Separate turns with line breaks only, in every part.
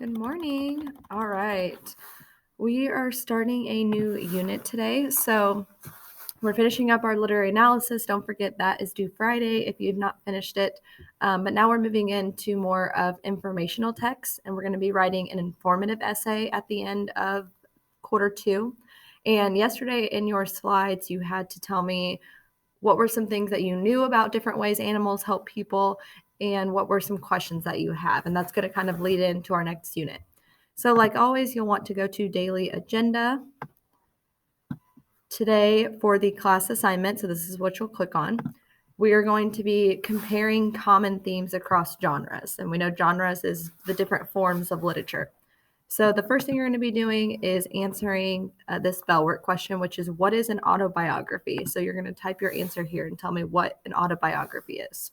Good morning. All right. We are starting a new unit today. So we're finishing up our literary analysis. Don't forget that is due Friday if you've not finished it. But now we're moving into more of informational text, and we're going to be writing an informative essay at the end of quarter two. And yesterday in your slides, you had to tell me what were some things that you knew about different ways animals help people, and what were some questions that you have. And that's going to kind of lead into our next unit. So like always, you'll want to go to daily agenda today for the class assignment. So this is what you'll click on. We are going to be comparing common themes across genres. And we know genres is the different forms of literature. So the first thing you're going to be doing is answering this spell work question, which is what is an autobiography? So you're going to type your answer here and tell me what an autobiography is.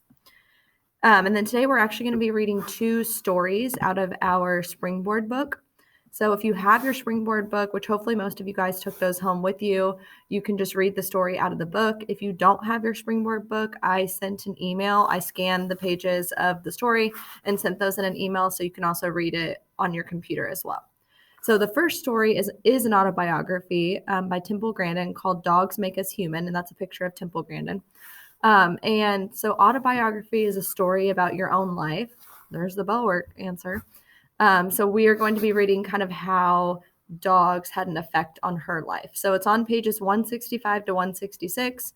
And then today we're actually going to be reading two stories out of our Springboard book. So if you have your Springboard book, which hopefully most of you guys took those home with you, you can just read the story out of the book. If you don't have your Springboard book, I sent an email. I scanned the pages of the story and sent those in an email, so you can also read it on your computer as well. So the first story is an autobiography by Temple Grandin called Dogs Make Us Human, and that's a picture of Temple Grandin. And so autobiography is a story about your own life. There's the bell work answer. So we are going to be reading kind of how dogs had an effect on her life. So it's on pages 165 to 166,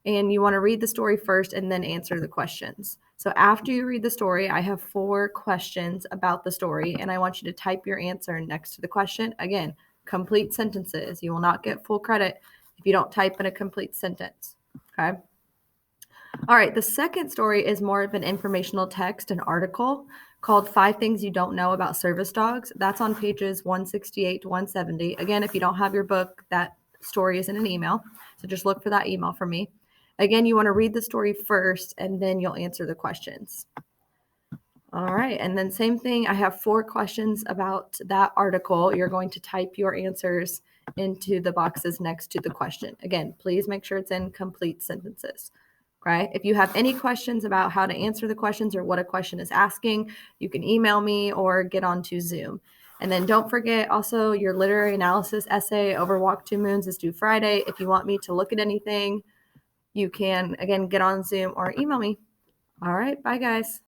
and you want to read the story first and then answer the questions. So after you read the story, I have 4 questions about the story, and I want you to type your answer next to the question. Again, complete sentences. You will not get full credit if you don't type in a complete sentence. Okay. All right, the second story is more of an informational text, an article called 5 Things You Don't Know About Service Dogs. That's on pages 168 to 170. Again, if you don't have your book, that story is in an email. So just look for that email from me. Again, you want to read the story first, and then you'll answer the questions. All right, and then same thing, I have 4 questions about that article. You're going to type your answers into the boxes next to the question. Again, please make sure it's in complete sentences. Okay. If you have any questions about how to answer the questions or what a question is asking, you can email me or get onto Zoom. And then don't forget also your literary analysis essay over Walk Two Moons is due Friday. If you want me to look at anything, you can, again, get on Zoom or email me. All right. Bye, guys.